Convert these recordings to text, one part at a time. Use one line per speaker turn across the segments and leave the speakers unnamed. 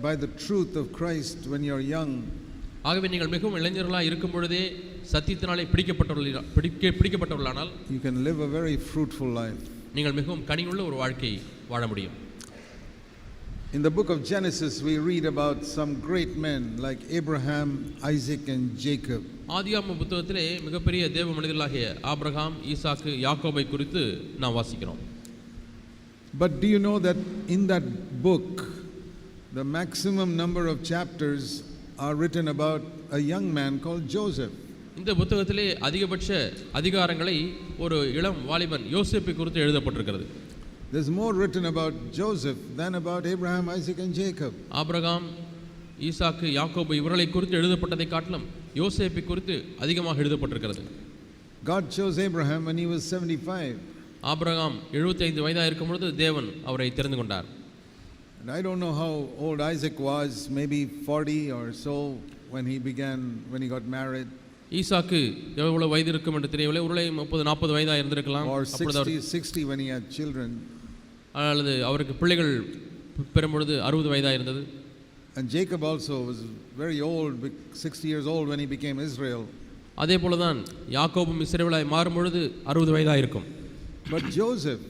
by the truth of Christ when you're young.
ஆகவே நீங்கள் மிகவும் இளைஞர்களாக இருக்கும் பொழுதே சத்தியத்தினாலே பிடிக்கப்பட்டவர்களானால்
you can live a very fruitful life.
நீங்கள் மிகவும் கனியுள்ள ஒரு வாழ்க்கை வாழ முடியும்.
In the book of Genesis we read about some great men like Abraham, Isaac and Jacob.
ஆதியாகம புத்தகத்திலே மிகப்பெரிய தேவ மனிதர்களாகிய ஆபிரகாம், ஈசாக்கு, யாக்கோபை குறித்து நாம் வாசிக்கிறோம்.
But do you know that in that book the maximum number of chapters are written about a young man called Joseph?
இந்த புத்தகத்திலே அதிகபட்ச அதிகாரங்களை ஒரு இளம் வாலிபன் யோசேப்பை குறித்து எழுதப்பட்டிருக்கிறது.
There's more written about Joseph than about Abraham, Isaac and Jacob.
Abraham, Isaac, யாக்கோபு இவர்களை குறித்து எழுதப்பட்டதை காட்டிலும் யோசேப்பை குறித்து அதிகமாக எழுதப்பட்டிருக்கிறது.
God chose Abraham when he was 75.
Abraham 75 வயதாக இருக்கும் பொழுது தேவன் அவரை தெரிந்து கொண்டார்.
And I don't know how old Isaac was, maybe 40 or so when he got married.
ஈசாக்கு எவ்வளவு வயது இருக்கும் என்று தெரியவில்லை. ஒருவேளை 30-40 வயதாக இருந்திருக்கலாம்.
Or 60 when he had children.
அல்லது அவருக்கு பிள்ளைகள் பெறும்பொழுது 60 வயதாக இருந்தது.
And Jacob also was very old, 60 years old when he became Israel.
அதே போலதான் யாக்கோபும் இஸ்ரவேலாய் மாறும் பொழுது 60 வயதாக இருக்கும்.
But Joseph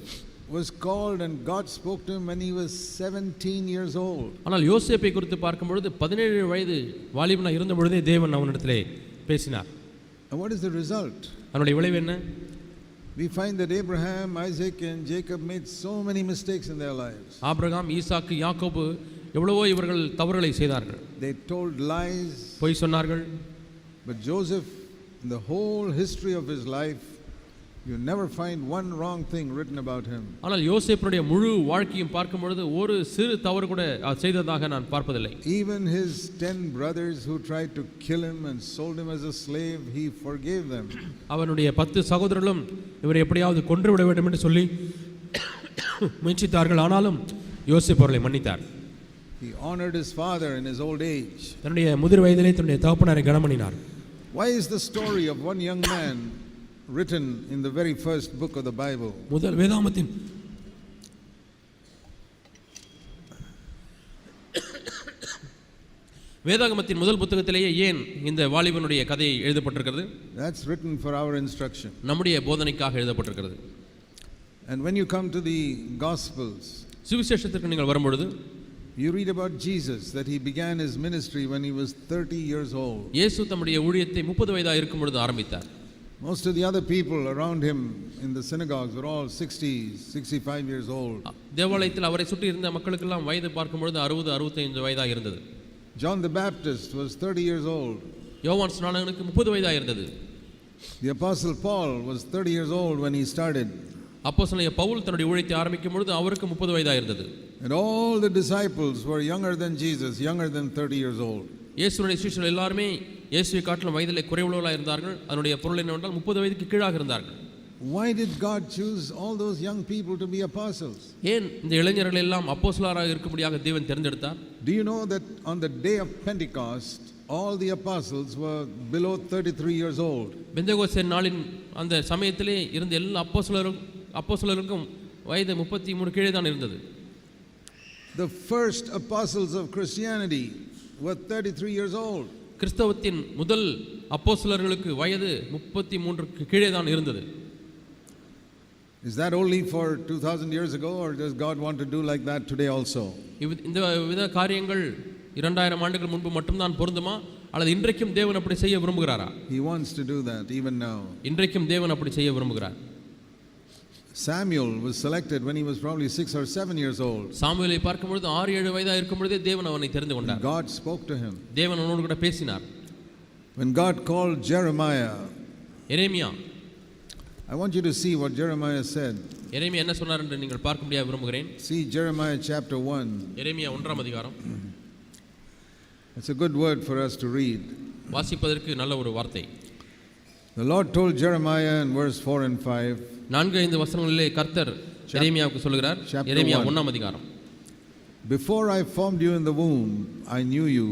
was called and God spoke to him when he was 17 years old.
ஆனால் யோசேப்பை குறித்து பார்க்கும் பொழுது 17 வயது வாலிபனாக இருந்த பொழுதே தேவன் அவனிடத்திலே பேசினார்.
And what is the result?
அதனுடைய விளைவு என்ன?
We find that Abraham, Isaac and Jacob made so many mistakes in their lives.
Abraham, Isaac, யாக்கோபு எவ்வளவோ இவர்கள் தவறுகளை செய்தார்கள்.
They told lies.
பொய் சொன்னார்கள்.
But Joseph, in the whole history of his life, you never find one wrong thing written about him.
ஆனால் யோசேப்புடைய முழு வாழ்க்கையும் பார்க்கும் பொழுது ஒரு சிறு தவறு கூட செய்ததாக நான் பார்ப்பதில்லை.
Even his 10 brothers who tried to kill him and sold him as a slave, he forgave them.
அவனுடைய 10 சகோதரர்களும் இவரை எப்படியாவது கொன்று விட வேண்டும் என்று சொல்லி முயற்சித்தார்கள். ஆனாலும் யோசேப்பு அவர்களை மன்னித்தார்.
He honored his father in his old age.
தன்னுடைய முதிர் வயதிலே தன்னுடைய தகப்பனாரை கனமணினார்.
Why is the story of one young man written in the very first book of the Bible?
முதல் வேதாகமத்தின் முதல் புத்தகத்திலேயே ஏன் இந்த வாலிபனுடைய கதை எழுதப்பட்டிருக்கிறது?
That's written for our instruction.
நம்முடைய போதனைக்காக எழுதப்பட்டிருக்கிறது.
And when you come to the Gospels,
சுவிசேஷத்திற்கு நீங்கள் வரும்பொழுது
you read about Jesus, that he began his ministry when he was 30 years old.
இயேசு தம்முடைய ஊழியத்தை 30 வயதாக இருக்கும் பொழுது ஆரம்பித்தார்.
Most of the other people around him in the synagogues were all 60, 65 years old.
தேவாலயத்தில் அவரை சுற்றி இருந்த மக்களுக்கெல்லாம் வயது பார்க்கும் பொழுது 60, 65 வயதாக இருந்தது.
John the Baptist was 30 years old.
யோவான் ஸ்நானகனுக்கு 30 வயதாக இருந்தது.
The apostle Paul was 30 years old when he started.
அப்போஸ்தலனாகிய பவுல் தன்னுடைய ஊழியத்தை ஆரம்பிக்கும் பொழுது அவருக்கு 30 வயதாக இருந்தது.
And all the disciples were younger than Jesus, younger than 30 years old.
இயேசுவுடைய சீஷர்கள் எல்லாரும் இயேசுவை காட்டிலும் வயதிலே குறைவுள்ளவர்களாக இருந்தார்கள். அதனுடைய பொருள் என்னவென்றால் 30 வயதுக்கு கீழாக இருந்தார்கள்.
Why did God choose all those young people to be apostles?
ஏன் இந்த இளைஞர்கள் எல்லாம் அப்போஸ்தலராக இருக்கும்படியாக தேவன் தேர்ந்தெடுத்தார்?
Do you know that on the day of Pentecost all the apostles were below 33 years old?
Pentecost நாளின் அந்த சமயத்திலே இருந்த எல்லா அப்போஸ்தலருக்கும் வயது 33 கீழே தான் இருந்தது.
The first apostles of Christianity were 33 years old.
கிறிஸ்தவத்தின் முதல் அப்போஸ்தலர்களுக்கு வயது 33 கீழே தான் இருந்தது.
Is that only for 2000 years ago, or does God want to do like that today also?
இந்த வித காரியங்கள் 2000 ஆண்டுகள் முன்பு மட்டும்தான் பொருந்துமா அல்லது இன்றைக்கும் தேவன் அப்படி செய்ய விரும்புகிறாரா?
He wants to do that even now.
இன்றைக்கும் தேவன் அப்படி செய்ய விரும்புகிறார்.
Samuel was selected when he was probably 6 or 7 years old.
சாமுவேலை பார்க்கும் பொழுது 6-7 வயதாக இருக்கும் பொழுதே தேவன் அவனை தெரிந்து கொண்டார்.
God spoke to him.
தேவன் அவனோடு கூட பேசினார்.
When God called Jeremiah,
Jeremiah,
I want you to see what Jeremiah said.
எரேமியா என்ன சொன்னார் என்று நீங்கள் பார்க்கும்படியாக விரும்புகிறேன்.
See Jeremiah chapter 1.
எரேமியா 1ஆம் அதிகாரம்.
It's a good word for us to read.
வாசிப்பதற்கு நல்ல ஒரு வார்த்தை.
The Lord told Jeremiah in verse 4 and 5.
4-5 வசனங்களிலே கர்த்தர் எரேமியாவுக்கு சொல்கிறார். எரேமியா 1ஆம் அதிகாரம்.
Before I formed you in the womb, I knew you,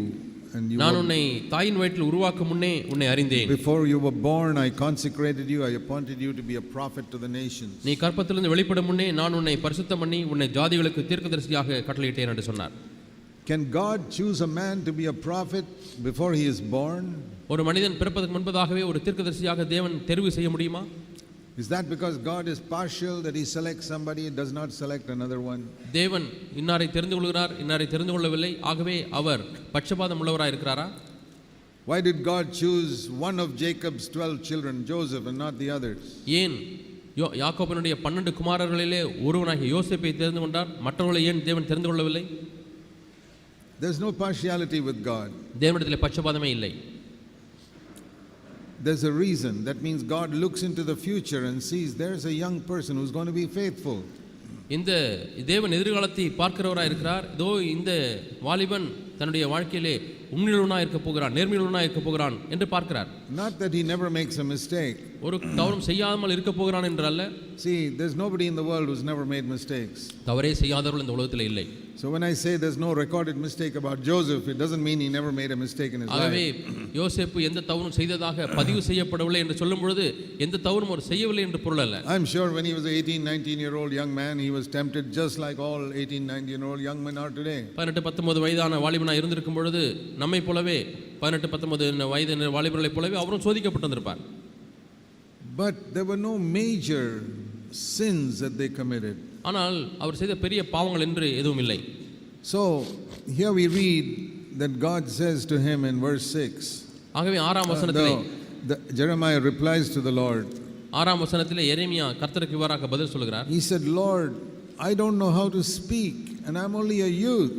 and you.
நான் உன்னை தாயின் வயிற்றில் உருவாக்கும் முன்னே உன்னை அறிந்தேன்.
Before you were born, I consecrated you. I appointed you to be a prophet to the nations.
நீ கர்ப்பத்திலிருந்து வெளிப்படும் முன்னே நான் உன்னை பரிசுத்தம் பண்ணி உன்னை ஜாதிகளுக்கு தீர்க்கதரிசியாக கட்டளையிட்டேன் என்று சொன்னார்.
Can God choose a man to be a prophet before he is born?
ஒரு மனிதன் பிறப்பதற்கு முன்பதாகவே ஒரு தீர்க்கதரிசியாக தேவன் தெரிவு செய்ய முடியுமா?
Is that because God is partial that he selects somebody and does not select another one?
தேவன் இன்னாரை தெரிந்து கொள்கிறார், இன்னாரை தெரிந்து கொள்ளவில்லை, ஆகவே அவர் பட்சபாதம் உள்ளவராய் இருக்கிறாரா?
Why did God choose one of Jacob's 12 children, Joseph, and not the others?
ஏன் யாக்கோபினுடைய 12 குமாரர்களிலே ஒருவனாகிய யோசேப்பை தெரிந்து கொண்டார், மற்றவர்களை ஏன் தேவன் தெரிந்து கொள்ளவில்லை?
There's no partiality with God.
தேவனிடத்தில் பட்சபாதமே இல்லை.
There's a reason. That means God looks into the future and sees there's a young person who's going to be faithful.
இந்த தேவன் எதிர்காலத்தை பார்க்கிறவராக இருக்கிறார். இதோ இந்த வாலிபன் தன்னுடைய வாழ்க்கையிலே உண்மையுள்ளவனாக இருக்க போகிறான், நேர்மையுள்ளவனாக இருக்க போகிறான் என்று பார்க்கிறார்.
Not that he never makes a mistake.
ஒரு தவறும் செய்யாமல் இருக்க போகிறான் என்று அல்ல.
See, there's nobody in the world who's never made mistakes.
தவறே செய்யாதவர்கள் இந்த உலகத்தில் இல்லை.
So when I say there's no recorded mistake about Joseph, it doesn't mean he never made a mistake in his
ஆகவே
life.
யோசேப்பு எந்த தவறும் செய்ததாக பதிவு செய்யப்படவில்லை என்று சொல்லும் பொழுது எந்த தவறும் அவர் செய்யவில்லை என்று பொருள் அல்ல.
I'm sure when he was an 18-19-year-old young man, he was tempted just like all 18-19-year-old young men are today.
18-19 வயதான வாலிபனாக இருந்திருக்கும் பொழுது நம்மை போலவே 18-19 வயது வாலிபர்களைப் போலவே அவரும் சோதிக்கப்பட்டிருப்பார்.
But there were no major sins that they committed.
ஆனால் அவர் செய்த பெரிய பாவங்கள் என்று எதுவும் இல்லை.
So here we read that God says to him in verse 6.
ஆகவே 6ஆம் வசனத்திலே
Jeremiah replies to the Lord.
6ஆம் வசனத்திலே எரேமியா கர்த்தருக்கு இவ்வாறாக பதில் சொல்கிறார்.
He said, Lord, I don't know how to speak and I'm only a youth.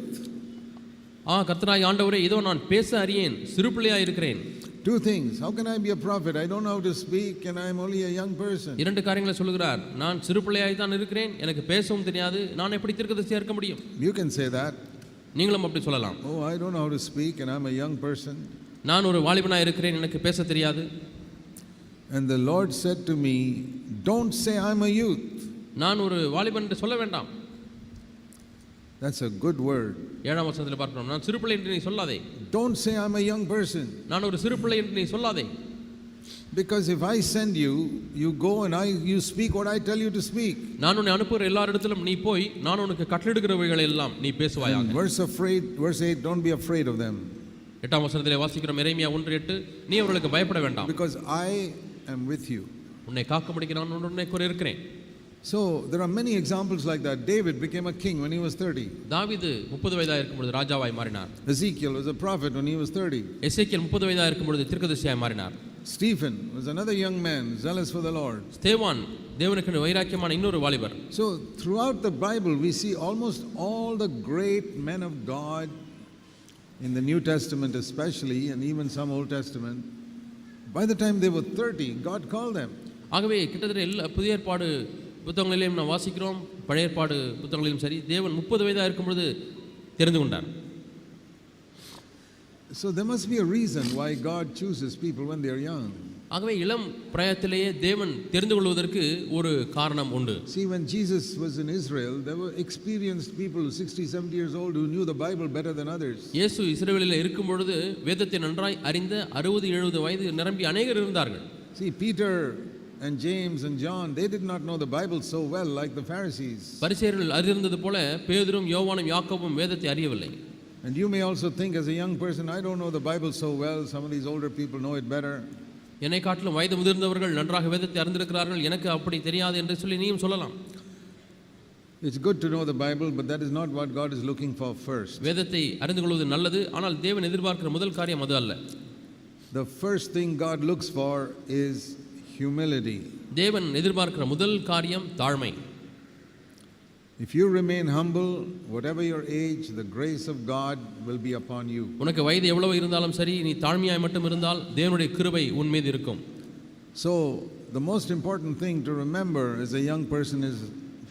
கர்த்தராகிய ஆண்டவரே, இதோ நான் பேச அறியேன், சிறுபிள்ளையாய் இருக்கிறேன்.
Two things. How can I be a prophet? I don't know how to speak and I'm only a young person.
இரண்டு காரியங்களை சொல்கிறார். நான் சிறுபிள்ளையாய் தான் இருக்கிறேன், எனக்கு பேசவும் தெரியாது, நான் எப்படி தீர்க்கதரிசியா இருக்க முடியும்?
You can say that.
நீங்களும் அப்படி சொல்லலாம்.
Oh, I don't know how to speak and I'm a young person.
நான் ஒரு வாலிபனாய் இருக்கிறேன், எனக்கு பேச தெரியாது.
And the Lord said to me, don't say I'm a youth.
நான் ஒரு வாலிபன் என்று சொல்ல வேண்டாம்.
That's a good word.
7ஆம் வசனத்தில் பார்க்கிறோம். நான் சிறுபிள்ளை என்று நீ சொல்லாதே.
Don't say I'm a young person.
நான் ஒரு சிறுபிள்ளை என்று நீ சொல்லாதே.
Because if I send you, you go and you speak what I tell you to speak.
நான் உன்னை அனுப்புகிற எல்லாரிடத்திலும் நீ போய் நான் உனக்கு கட்டளையிடுகிறவைகளை எல்லாம் நீ பேசுவாயாக.
Verse 8, don't be afraid of them.
8ஆம் வசனத்திலே வாசிக்கிறோம், எரேமியா 1:8, நீ அவர்களுக்கு பயப்பட வேண்டாம்.
Because I am with you.
உன்னை காக்கும்படிக்கு நான் உன்னுடனே கூட இருக்கிறேன்.
So there are many examples like that. David became a king when he was 30.
தாவீது 30 வயதாக இருக்கும் பொழுது ராஜாவாய் மாறினார்.
Ezekiel was a prophet when he was 30.
எசேக்கியேல் 30 வயதாக இருக்கும் பொழுது தீர்க்கதரிசியாய் மாறினார்.
Stephen was another young man zealous for the Lord.
ஸ்தேவான் தேவனுக்கு வைராக்கியமான இன்னொரு வாலிபர்.
So throughout the Bible we see almost all the great men of God in the New Testament especially and even some Old Testament. By the time they were 30, God called them.
ஆகவே கிட்டத்தட்ட எல்லா புதிய ஏற்பாடு புத்தகங்களிலும் நாம் வாசிக்கிறோம், பழைய ஏற்பாடு புத்தகங்களிலும் சரி, தேவன் 30 வயதாக இருக்கும் பொழுது தெரிந்து கொண்டார்.
So there must be a reason why God chooses people when they are young.
ஆகவே இளம் பிராயத்திலேயே தேவன் தெரிந்து கொள்வதற்கு ஒரு காரணம் உண்டு.
See, when Jesus was in Israel, there were experienced people 60-70 years old who knew the Bible better than others.
இயேசு இஸ்ரவேலில் இருக்கும் பொழுது வேதத்தை நன்றாய் அறிந்த 60-70 வயது நிரம்பி அநேகர் இருந்தார்கள்.
See, Peter and James and John, they did not know the Bible so well like the Pharisees.
பரிசேயர்கள் அறிந்திருந்தது போல பேதுரும் யோவானும் யாக்கோபும் வேதத்தை அறியவில்லை.
And you may also think as a young person, I don't know the Bible so well, some of these older people know it better.
என்னை காட்டிலும் வயது முதிர்ந்தவர்கள் நன்றாக வேதத்தை அறிந்திருக்கிறார்கள், எனக்கு அப்படி தெரியாது என்று சொல்லி நீயும் சொல்லலாம்.
It's good to know the Bible, but that is not what God is looking for first.
வேதத்தை அறிந்து கொள்வது நல்லது, ஆனால் தேவன் எதிர்பார்க்கிற முதல் காரியம் அது அல்ல.
The first thing God looks for is humility.
தேவன் எதிர்பார்க்கிற முதல் காரியம் தாழ்மை.
If you remain humble, whatever your age, the grace of God will be upon you.
உனக்கு வயது எவ்வளவு இருந்தாலும் சரி, நீ தாழ்மையாய் மட்டும் இருந்தால் தேவனுடைய கிருபை உன் மீது இருக்கும்.
So the most important thing to remember as a young person is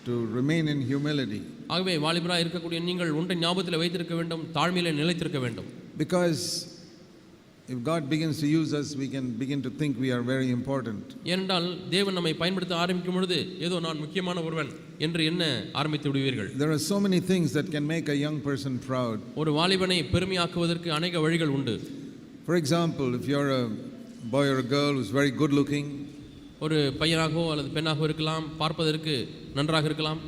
to remain in humility.
ஆகவே வாலிபராய் இருக்கக்கூடிய நீங்கள் ஒன்றை ஞாபகத்தில் வைத்திருக்க வேண்டும், தாழ்மையிலே நிலைத்திருக்க வேண்டும்.
Because if God begins to use us, we can begin to think we are very important.
ஏனென்றால் தேவன் நம்மை பயன்படுத்த ஆரம்பிக்கும் பொழுது ஏதோ நான் முக்கியமான ஒருவன் என்று என்ன ஆரம்பித்து விடுவீர்கள்.
There are so many things that can make a young person proud.
ஒரு வாலிபனை பெருமையாக்குவதற்கு அநேக வழிகள் உண்டு.
For example, if you're a boy or a girl who's very good looking,
ஒரு பையனாகவோ அல்லது பெண்ணாகவோ இருக்கலாம், பார்ப்பதற்கு நன்றாக இருக்கலாம்,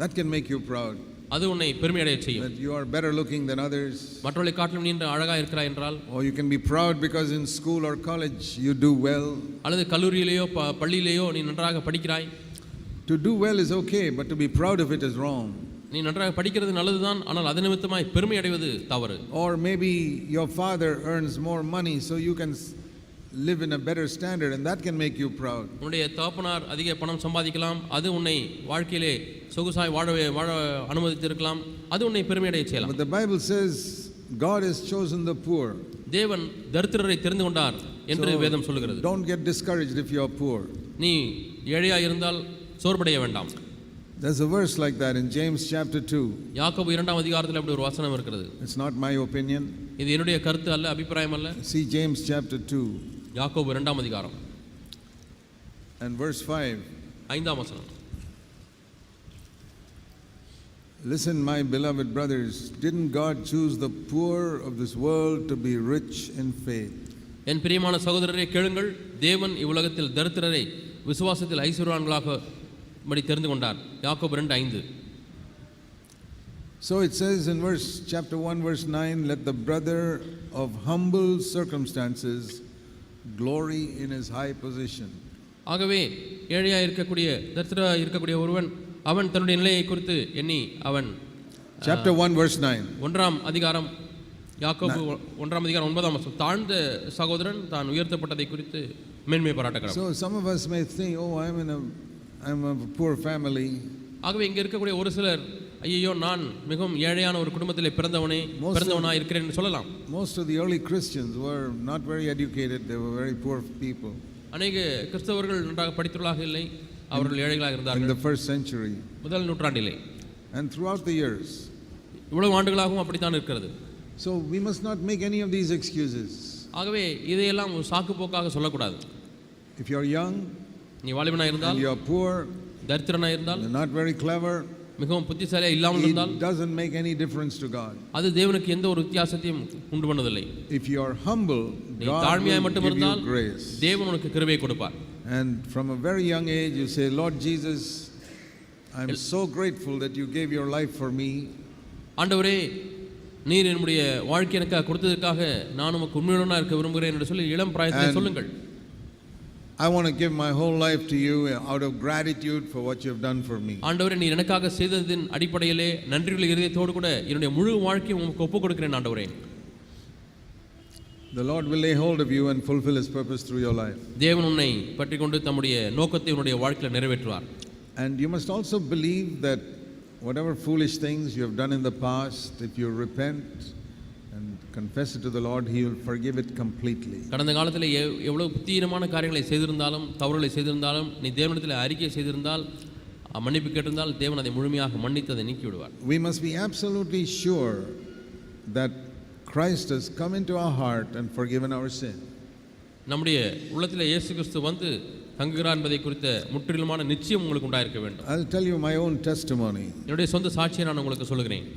that can make you proud.
அது உன்னை பெருமையடைய செய்யும்.
that you are better looking than others,
மற்றவர்களை காட்டிலும் நீ அழகாக இருக்கிறாய் என்றால்,
or you can be proud because in school or college you do well.
அல்லது கல்லூரியிலேயோ பள்ளியிலேயோ நீ நன்றாக படிக்கிறாய்.
To do well is okay, but to be proud of it is wrong.
நீ நன்றாக படிக்கிறது நல்லதுதான், ஆனால் அது நிமித்தமாய் பெருமை அடைவது தவறு.
Or maybe your father earns more money so you can live in a better standard and that can make you proud.
உன்னுடைய தகப்பனார் அதிக பணம் சம்பாதிக்கலாம், அது உன்னை வாழ்க்கையிலே சொகுசாய் வாழ அனுமதித்திருக்கலாம், அது உன்னை பெருமையடைய செய்யலாம்.
But the Bible says God has chosen the poor.
தேவன் தரித்திரரை தெரிந்து கொண்டார் என்று வேதம் சொல்லுகிறது.
Don't get discouraged if you are poor.
நீ ஏழையாக இருந்தால் சோர்வடைய வேண்டாம்.
There's a verse like that in James chapter 2.
யாக்கோபு 2ஆம் அதிகாரத்தில் அப்படி ஒரு வசனம் இருக்கிறது.
It's not my opinion.
இது என்னுடைய கருத்து அல்ல, அபிப்பிராயம் அல்ல.
See James chapter 2
யாக்கோபு 2ஆம் அதிகாரம்
and verse 5.
5ஆம் வசனம்.
Listen, my beloved brothers, didn't God choose the poor of this world to be rich in faith?
என் பிரியமான சகோதரரே கேளுங்கள், தேவன் இவ்வுலகத்தில் தரித்திரரை விசுவாசத்தில் ஐஸ்வர்யவான்களாக தெரிந்து கொண்டார். யாக்கோபு 2:5.
So it says in chapter 1 verse 9, let the brother of humble circumstances glory in his high position.
ஆகவே ஏழையாக இருக்கக்கூடிய தரித்திரராக இருக்கக்கூடிய ஒருவன் அவன் தன்னுடைய நிலையை குறித்து எண்ணி அவன்
chapter 1 verse 9
1ஆம் அதிகாரம் யாக்கோபு 1ஆம் அதிகாரம் 9ஆம் வசனம், தாழ்ந்த சகோதரன் தான் உயர்த்தப்பட்டதை குறித்து மேன்மை பாராட்டுகிறார்.
So some of us may think, oh, I'm of a poor family.
ஆகவே இங்கே இருக்கக்கூடிய ஒரு சிலர், ஐயோ நான் மிகவும் ஏழையான ஒரு குடும்பத்திலே பிறந்தவனா இருக்கிறேன் என்று சொல்லலாம்.
Most of the early Christians were not very educated. They were very poor people.
அநேக கிறிஸ்தவர்கள் நன்றாக படித்தவர்களாக இல்லை, அவர்கள் ஏழைகளாக இருந்தார்கள்.
In the first century.
முதல் நூற்றாண்டிலே.
And throughout the years.
இவ்வளவு ஆண்டுகளாகவும் அப்படித்தான் இருக்கிறது.
So we must not make any of these excuses.
ஆகவே இதையெல்லாம் ஒரு சாக்கு போக்காக சொல்லக்கூடாது.
If you are young,
நீ வாலிபனாக இருந்தால்,
and you are poor,
தரித்திரனாக இருந்தால்,
not very clever,
மிகவும் புத்திசாலியாக இல்லாமல் இருந்தால்,
it doesn't make any difference to God.
அது தேவனுக்கு எந்த ஒரு வித்தியாசத்தையும் உண்டு பண்ணதில்லை.
If you are humble, God will give you grace.
தேவன் உனக்கு கிருபையை கொடுப்பார்.
And from a very young age you say, Lord Jesus, I'm so grateful that you gave your life for me.
ஆண்டவரே, நீர் என்னுடைய வாழ்க்கை எனக்கு கொடுத்ததற்காக நான் உமக்கு உண்மையுள்ளவனாக இருக்க விரும்புகிறேன் என்று சொல்லி இளம் பிராயத்தில் சொல்லுங்கள்.
I want to give my whole life to you out of gratitude for what you have done for me.
ஆண்டவரே, நீர் எனக்காக செய்ததின் அடிப்படையிலே நன்றியுள்ள இதயத்தோடு கூட என்னுடைய முழு வாழ்க்கையை உமக்கு ஒப்புக் கொடுக்கிறேன் ஆண்டவரே.
The Lord will lay hold of you and fulfill his purpose through your life.
தேவன் உன்னை பற்றிக்கொண்டு தம்முடைய நோக்கத்தை உன்னுடைய வாழ்க்கையில் நிறைவேற்றுவார்.
And you must also believe that whatever foolish things you have done in the past, if you repent and confess it to the Lord, he will forgive it completely.
கடந்த காலத்தில் எவ்வளவு புத்தீனமான காரியங்களை செய்திருந்தாலும், தவறுகளை செய்திருந்தாலும், நீ தேவனிடத்தில் அறிக்கை செய்திருந்தால், மன்னிப்பு கேட்டிருந்தால், தேவன் அதை முழுமையாக மன்னித்து அதை நீக்கி விடுவார்.
We must be absolutely sure that Christ has come into our heart and forgiven our sin.
நம்முடைய உள்ளத்தில் இயேசு கிறிஸ்து வந்து தங்குகிறார் என்பதை குறித்த முற்றிலுமான நிச்சயம் உங்களுக்கு உண்டாயிருக்க வேண்டும்.
I'll tell you my own testimony.
என்னுடைய சொந்த சாட்சியை நான் உங்களுக்கு சொல்லுகிறேன்.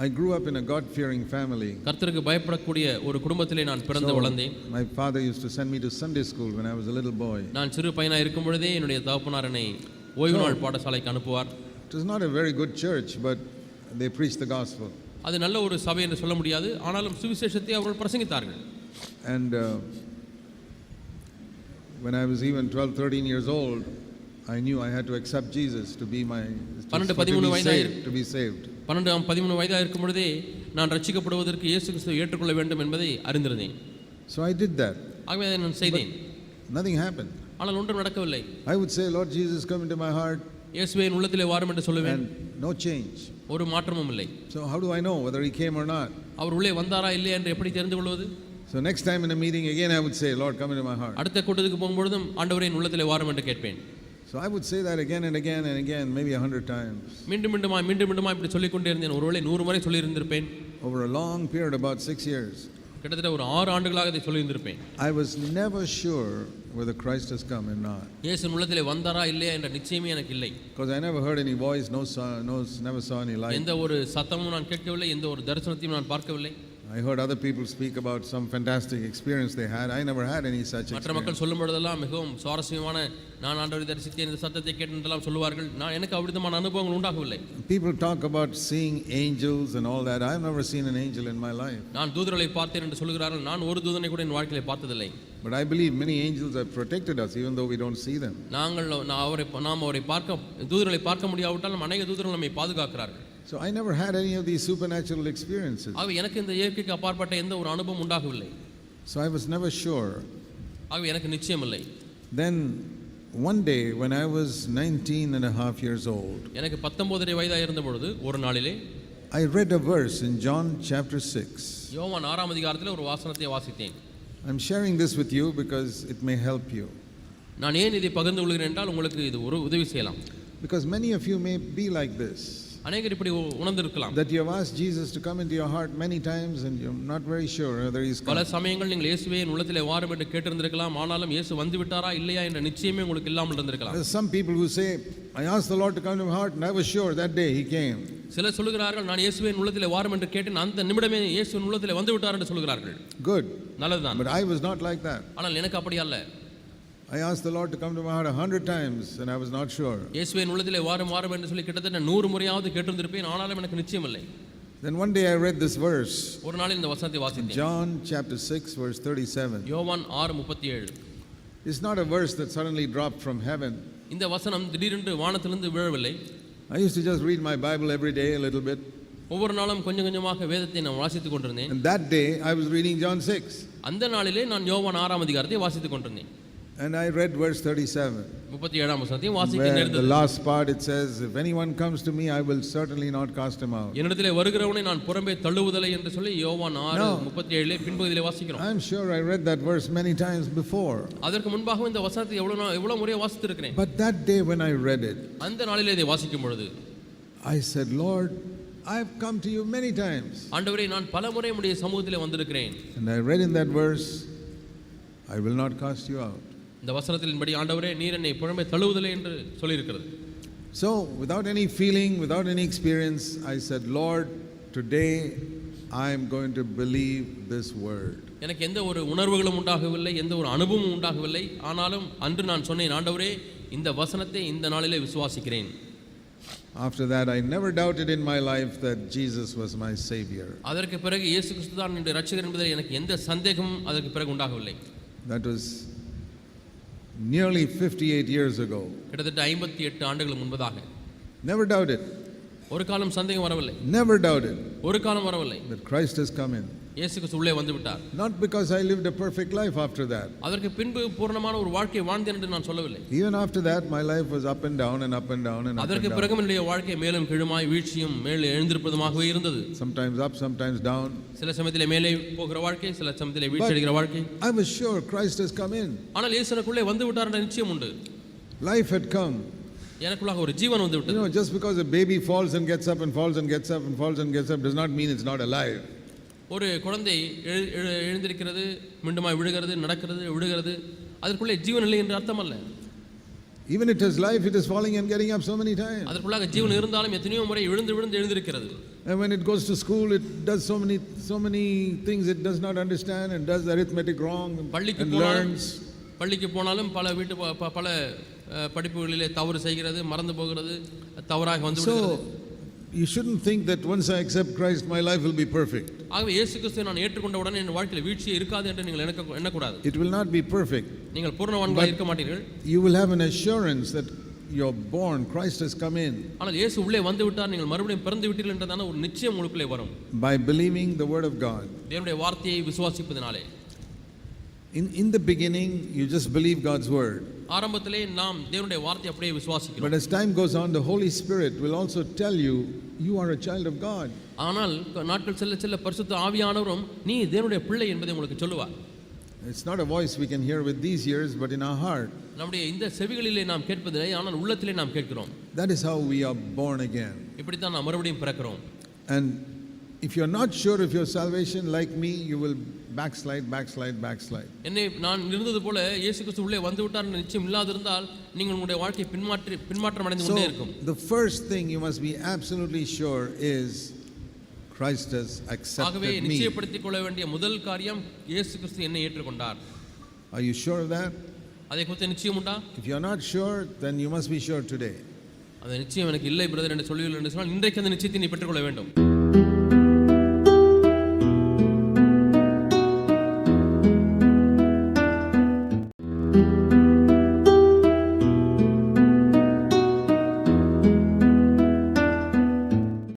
I grew up in a God-fearing family.
கர்த்தருக்கு பயப்படக்கூடிய ஒரு குடும்பத்திலே நான் பிறந்து வளர்ந்தேன்.
My father used to send me to Sunday school when I was a little boy.
நான் சிறு பையனாக இருக்கும் பொழுதே என்னுடைய தகப்பனார் என்னை ஓய்வு நாள் பாடசாலைக்கு அனுப்புவார்.
It was not a very good church, but they preached the gospel.
அது நல்ல ஒரு சபை என்று சொல்ல முடியாது, ஆனாலும் சுவிசேஷத்தை அவர்கள் பிரசங்கித்தார்கள்.
And when I was even 12-13 years old, I knew I had to accept Jesus to be saved.
12-13 வயதாக இருக்கும் பொழுதே நான் ரட்சிக்கப்படுவதற்கு இயேசு கிறிஸ்துவை ஏற்றுக்கொள்ள வேண்டும் என்பதை அறிந்திருந்தேன்.
So I did that.
ஆகவே அதை நான் செய்தேன்.
Nothing happened.
ஆனால் ஒன்றும் நடக்கவில்லை.
I would say, Lord Jesus, come into my heart.
இயேசுவே என் உள்ளத்திலே வாரும் என்று சொல்லுவேன்.
And no change.
ஒரு மாற்றமும் இல்லை.
So how do I know whether he came or not?
அவர் உள்ளே வந்தாரா இல்லையா என்று எப்படி தெரிந்து கொள்வது?
So next time in a meeting again I would say, Lord, come into my heart.
அடுத்த கூட்டத்துக்கு போகும்பொழுதும் ஆண்டவரே என் உள்ளத்திலே வாரும் என்று கேட்பேன்.
So I would say that again and again and again, maybe 100 times.
மீண்டும் மீண்டுமா இப்படி சொல்லிக் கொண்டே இருந்தேன். ஒருவேளை 100 முறை சொல்லி இருந்திருப்பேன்.
Over a long period, about 6 years.
கிட்டத்தட்ட ஒரு 6 ஆண்டுகளாக இதை சொல்லி இருந்திருப்பேன்.
I was never sure whether Christ has come or not.
இயேசு உள்ளத்திலே வந்தாரா இல்லையா என்ற நிச்சயமே எனக்கு இல்லை.
Because I never heard any voice, never saw any light.
எந்த ஒரு சத்தமும் நான் கேட்கவில்லை, எந்த ஒரு தரிசனத்தையும் நான் பார்க்கவில்லை.
I heard other people speak about some fantastic experience they had. I never had any such
மற்ற
experience.
மக்கள் சொல்லும் பொழுதெல்லாம் மிகவும் சுவாரஸ்யமான நான் ஆண்டவரை தரிசித்தேன் இந்த சத்தத்தை கேட்டெல்லாம் சொல்லுவார்கள். நான் எனக்கு அவ்விதமான அனுபவங்கள் உண்டாகவில்லை.
People talk about seeing angels and all that. I've never seen an angel in my life.
நான் தூதர்களை பார்த்தேன் என்று சொல்கிறார்கள். நான் ஒரு தூதனை கூட என் வாழ்க்கையிலே பார்த்ததில்லை.
But I believe many angels have protected us even though we don't see them.
நாம் அவரை தூதர்களை பார்க்க முடியாவிட்டாலும் அநேக தூதர்கள் நம்மை பாதுகாக்கிறார்கள்.
So I never had any of these supernatural experiences.
ஆகவே எனக்கு இந்த இயற்கைக்கு அப்பாற்பட்ட எந்த ஒரு அனுபவம் உண்டாகவில்லை.
So I was never sure.
ஆகவே எனக்கு நிச்சயம் இல்லை.
Then one day when I was 19 and a half years old,
எனக்கு 19 வயதாக இருந்த பொழுது ஒரு நாளிலே
I read a verse in John chapter 6.
யோவான் 6ஆம் அதிகாரத்தில் ஒரு வசனத்தை வாசித்தேன்.
I'm sharing this with you because it may help you.
நான் ஏன் இதை பகிர்ந்து கொள்கிறேன் என்றால் உங்களுக்கு இது ஒரு உதவி செய்யலாம்.
Because many of you may be like this.
அநேகர் இப்படி உணர்ந்திருக்கலாம்.
That you have asked Jesus to come into your heart many times and you're not very sure whether he's come.
பல சமயங்கள் நீங்கள் இயேசுவே என் உள்ளத்திலே வாரும் என்று கேட்டிருந்திருக்கலாம். ஆனாலும் இயேசு வந்து விட்டாரா இல்லையா என்ற நிச்சயமே உங்களுக்கு இல்லாமல் இருந்திருக்கலாம்.
There are some people who say, I asked the Lord to come to my heart and I was sure that day he came.
சிலர் சொல்கிறார்கள் நான் இயேசுவே என் உள்ளத்திலே வாரும் என்று கேட்டேன் அந்த நிமிடமே இயேசு என் உள்ளத்திலே வந்து விட்டார் என்று சொல்கிறார்கள்.
Good.
நல்லதுதான்.
But I was not like that.
ஆனால் எனக்கு அப்படி அல்ல.
I asked the Lord to come to my heart 100 times and I was not sure.
இயேசுவே என் உள்ளத்திலே வாரும் வாரும் என்று சொல்லி கிட்டத்தட்ட 100 முறையாவது கேட்டிருந்திருப்பேன். ஆனாலும் எனக்கு நிச்சயம் இல்லை.
Then one day I read this verse.
ஒரு நாளில் இந்த வசனத்தை வாசித்தேன்.
John chapter 6 verse 37.
யோவான் 6:37.
It's not a verse that suddenly dropped from heaven.
இந்த வசனம் திடீரென்று வானத்திலிருந்து விழவில்லை.
I used to just read my Bible every day a little bit.
ஒவ்வொரு நாளும் கொஞ்சம் கொஞ்சமாக வேதத்தை நான் வாசித்துக் கொண்டிருந்தேன்.
And that day I was reading John 6.
அந்த நாளிலே நான் யோவான் 6ஆம் அதிகாரத்தை வாசித்துக் கொண்டிருந்தேன்.
And I read verse 37.
37ஆம் வசனத்தை வாசிக்க
Where
நேர்ந்தது.
the last part it says, if anyone comes to me, I will certainly not cast him out.
என்னிடத்திலே வருகிறவனை நான் புறம்பே தள்ளுவதில்லை என்று சொல்லி யோவான் 6:37 பின்பகுதியிலே வாசிக்கிறோம்.
I'm sure I read that verse many times before.
அதற்கு முன்பாக இந்த வசனத்தை எவ்வளவு முறை வாசித்திருக்கிறேன்.
But that day when I read it,
அந்த நாளிலே இதை வாசிக்கும் பொழுது
I said, Lord, I've come to you many times.
ஆண்டவரே நான் பல முறை உம்முடைய சமூகத்திலே வந்திருக்கிறேன்.
And I read in that verse, I will not cast you out.
இந்த வசனத்தின்படி ஆண்டவரே நீர் என்னை புறம்பே தள்ளுவதில்லை என்று சொல்லி இருக்கிறது.
So without any feeling, without any experience, I said, Lord, today I am going to believe this word.
எனக்கு எந்த ஒரு உணர்வுகளும் உண்டாகவில்லை, எந்த ஒரு அனுபவமும் உண்டாகவில்லை. ஆனாலும் அன்று நான் சொன்னேன், ஆண்டவரே இந்த வசனத்தை இந்த நாளிலே விசுவாசிக்கிறேன்.
After that I never doubted in my life that Jesus was my savior.
அதற்கு பிறகு இயேசு கிறிஸ்து தான் என்னுடைய இரட்சகர் என்பதில் எனக்கு எந்த சந்தேகமும் அதற்கு பிறகு உண்டாகவில்லை.
That was nearly 58 years ago.
கிட்டத்தட்ட 58 ஆண்டுகள் முன்பதாக.
Never doubted.
ஒரு காலம் சந்தேகம் வரவில்லை.
Never doubted.
ஒரு காலம் வரவில்லை.
That Christ has come in.
இயேசு கிறிஸ்து உள்ளே வந்து விட்டார்.
Not because I lived a perfect life after that.
அதற்கு பின்பு பூரணமான ஒரு வாழ்க்கை வாழ்ந்தேன் என்று நான் சொல்லவில்லை.
Even after that my life was up and down and up and down and up and down.
அதற்கு பிறகு என்னுடைய வாழ்க்கை மேலும் கீழுமாய் வீழ்ச்சியும் மேலே எழுந்திருப்பதுமாகவே இருந்தது.
Sometimes up, sometimes down.
சில சமயத்திலே மேலே போகிற வாழ்க்கை, சில சமயத்திலே வீழ்ச்சி அடைகிற வாழ்க்கை.
I was sure Christ has come in.
ஆனால் இயேசு எனக்குள்ளே வந்து விட்டார் என்ற நிச்சயம் உண்டு.
Life had come.
எனக்குள்ளாக ஒரு ஜீவன் வந்து விட்டது.
You know, just because a baby falls and gets up and falls and gets up and falls and gets up does not mean it's not alive.
ஒரு குழந்தை எழுந்திருக்கிறது, மீண்டுமாய் விழுகிறது, நடக்கிறது, விழுகிறது, அதற்குள்ளே ஜீவன் இல்லை என்று அர்த்தம் அல்ல.
Even it has life, it is falling and getting up so many times.
அதற்குள்ளாக ஜீவன் இருந்தாலும் எத்தனையோ முறை விழுந்து விழுந்து எழுந்திருக்கிறது.
And when it goes to school, it does so many things it does not understand and does arithmetic wrong and learns.
பள்ளிக்கு போனாலும் பல பல படிப்புகளிலே தவறு செய்கிறது, மறந்து போகிறது, தவறாக வந்து விடுகிறது.
You shouldn't think that once I accept Christ my life will be perfect.
ஆகவே இயேசு கிறிஸ்துவை நான் ஏற்றுக்கொண்ட உடனே என் வாழ்க்கையில் வீழ்ச்சி இருக்காது என்று நீங்கள் எண்ணக்கூடாது.
It will not be perfect.
நீங்கள் பூர்ணவான்களாக இருக்க மாட்டீர்கள்.
You will have an assurance that you're born, Christ has come in.
ஆனால் இயேசு உள்ளே வந்து விட்டார், நீங்கள் மறுபடியும் பிறந்து விட்டீர்கள் என்றதான ஒரு நிச்சயம் உங்களுக்குள்ளே வரும்.
By believing the word of God.
தேவனுடைய வார்த்தையை விசுவாசிப்பதனாலே.
In the beginning you just believe God's word.
ஆரம்பத்திலே நாம் தேவனுடைய வார்த்தையை அப்படியே விசுவாசிக்கிறோம்.
But as time goes on the Holy Spirit will also tell you you are a child of God.
ஆனால் நாட்கள் செல்ல செல்ல பரிசுத்த ஆவியானவரும் நீ தேவனுடைய பிள்ளை என்பதை உங்களுக்கு சொல்லுவார்.
It's not a voice we can hear with these ears but in our heart.
நம்முடைய இந்த செவிகளிலே நாம் கேட்பதில்லை, ஆனால் உள்ளத்திலே நாம் கேட்கிறோம்.
That is how we are born again.
இப்படி தான் நாம் மறுபடியும் பிறக்கிறோம்.
And if you're not sure of your salvation like me, you will backslide.
என்னை நான் இருந்தது போல இயேசு கிறிஸ்து உள்ளே வந்து விட்டார் என்ற நிச்சயம் இல்லாதிருந்தால் நீங்கள் உங்களுடைய வாழ்க்கை பின்மாற்றம் அடைந்து கொண்டே இருக்கும்.
The first thing you must be absolutely sure is Christ has
ஆகவே
accepted me.
நிச்சயப்படுத்திக் கொள்ள வேண்டிய முதல் காரியம் இயேசு கிறிஸ்து என்னை ஏற்றுக்கொண்டார்.
Are you sure of that?
அதை குறித்து நிச்சயம் உண்டா?
If you are not sure, then you must be sure today.
அந்த நிச்சயம் எனக்கு இல்லை பிரதர் என்று சொல்லுவீர்கள் என்று சொன்னால் இன்றைக்கு அந்த நிச்சயத்தை நீ பெற்றுக்கொள்ள வேண்டும்.